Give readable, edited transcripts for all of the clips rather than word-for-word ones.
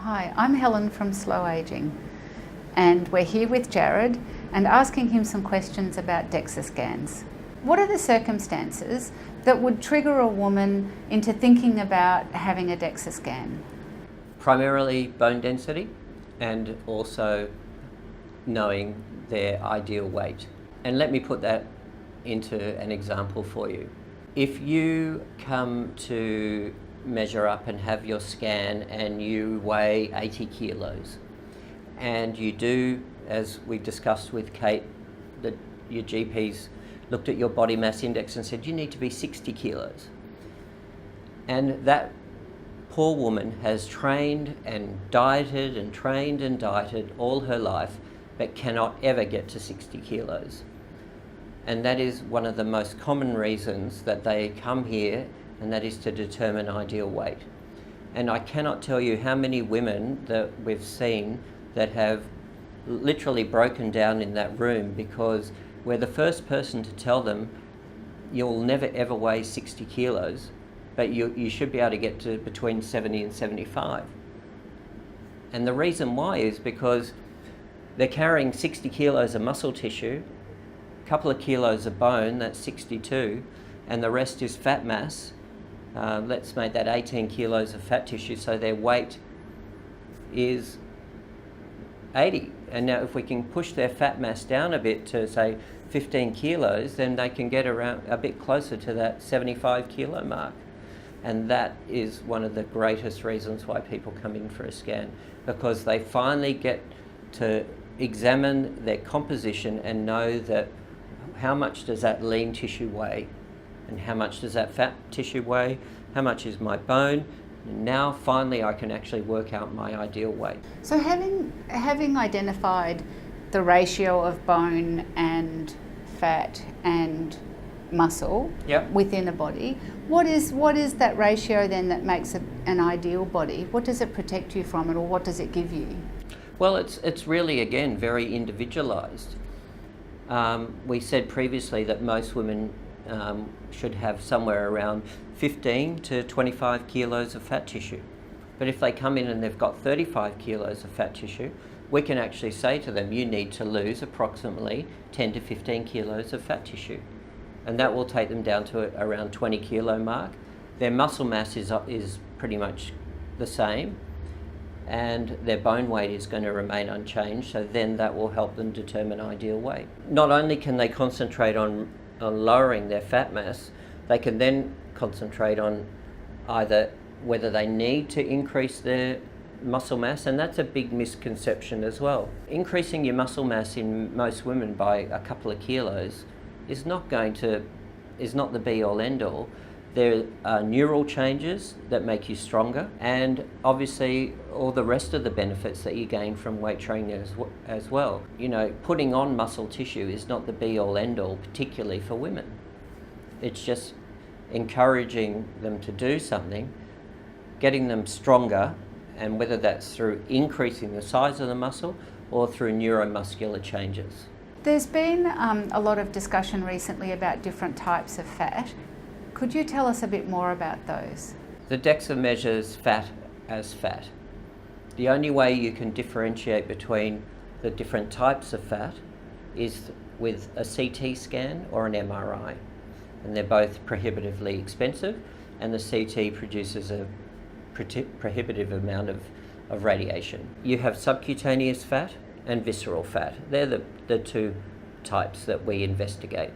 Hi, I'm Helen from Slow Aging, and we're here with Jarrod and asking him some questions about Dexa scans. What are the circumstances that would trigger a woman into thinking about having a Dexa scan? Primarily bone density and also knowing their ideal weight. And let me put that into an example for you. If you come to measure up and have your scan and you weigh 80 kilos and you do, as we discussed with Kate, that your GP's looked at your body mass index and said you need to be 60 kilos. And that poor woman has trained and dieted and trained and dieted all her life but cannot ever get to 60 kilos. And that is one of the most common reasons that they come here, and that is to determine ideal weight. And I cannot tell you how many women that we've seen that have literally broken down in that room because we're the first person to tell them you'll never ever weigh 60 kilos, but you should be able to get to between 70 and 75. And the reason why is because they're carrying 60 kilos of muscle tissue, a couple of kilos of bone, that's 62, and the rest is fat mass. Let's make that 18 kilos of fat tissue, so their weight is 80. And now if we can push their fat mass down a bit to say 15 kilos, then they can get around a bit closer to that 75 kilo mark. And that is one of the greatest reasons why people come in for a scan, because they finally get to examine their composition and know that how much does that lean tissue weigh and how much does that fat tissue weigh, how much is my bone, and now finally I can actually work out my ideal weight. So having identified the ratio of bone and fat and muscle within a body, what is that ratio then that makes an ideal body? What does it protect you from it, or what does it give you? Well, it's really, again, very individualised. We said previously that most women should have somewhere around 15 to 25 kilos of fat tissue. But if they come in and they've got 35 kilos of fat tissue, we can actually say to them, you need to lose approximately 10 to 15 kilos of fat tissue. And that will take them down to around 20 kilo mark. Their muscle mass is pretty much the same, and their bone weight is going to remain unchanged, so then that will help them determine ideal weight. Not only can they concentrate on lowering their fat mass, they can then concentrate on either whether they need to increase their muscle mass, and that's a big misconception as well. Increasing your muscle mass in most women by a couple of kilos is not the be-all end-all. There are neural changes that make you stronger, and obviously all the rest of the benefits that you gain from weight training as well. You know, putting on muscle tissue is not the be-all end-all, particularly for women. It's just encouraging them to do something, getting them stronger, and whether that's through increasing the size of the muscle or through neuromuscular changes. There's been a lot of discussion recently about different types of fat. Could you tell us a bit more about those? The DEXA measures fat as fat. The only way you can differentiate between the different types of fat is with a CT scan or an MRI. And they're both prohibitively expensive, and the CT produces a prohibitive amount of radiation. You have subcutaneous fat and visceral fat. They're the two types that we investigate.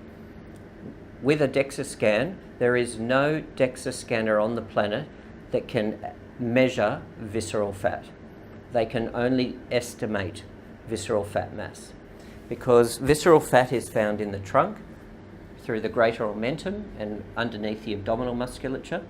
With a Dexa scan, there is no Dexa scanner on the planet that can measure visceral fat. They can only estimate visceral fat mass, because visceral fat is found in the trunk, through the greater omentum and underneath the abdominal musculature.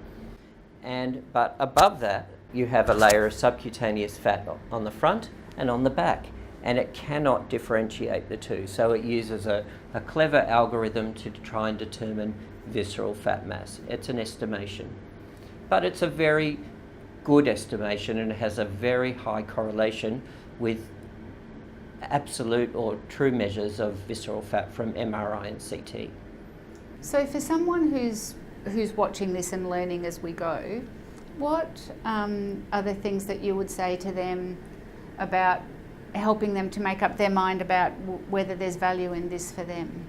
But above that, you have a layer of subcutaneous fat on the front and on the back, and it cannot differentiate the two. So it uses a clever algorithm to try and determine visceral fat mass. It's an estimation, but it's a very good estimation, and it has a very high correlation with absolute or true measures of visceral fat from MRI and CT. So for someone who's watching this and learning as we go, What are the things that you would say to them about helping them to make up their mind about whether there's value in this for them?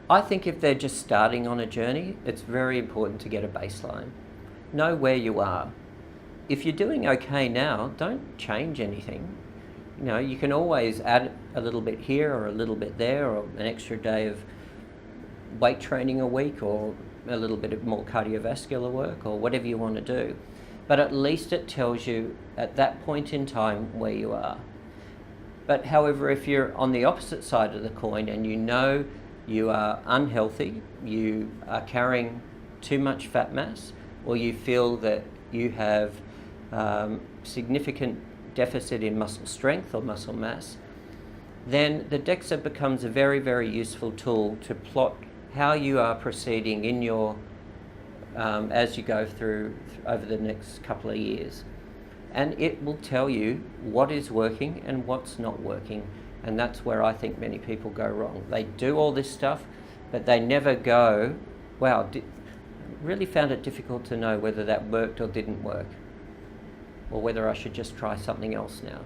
I think if they're just starting on a journey, it's very important to get a baseline. Know where you are. If you're doing okay now, don't change anything. You know, you can always add a little bit here or a little bit there, or an extra day of weight training a week, or a little bit of more cardiovascular work, or whatever you want to do. But at least it tells you at that point in time where you are. But however, if you're on the opposite side of the coin and you know you are unhealthy, you are carrying too much fat mass, or you feel that you have significant deficit in muscle strength or muscle mass, then the DEXA becomes a very, very useful tool to plot how you are proceeding in your as you go through over the next couple of years. And it will tell you what is working and what's not working. And that's where I think many people go wrong. They do all this stuff, but they never go, wow, really found it difficult to know whether that worked or didn't work, or whether I should just try something else now.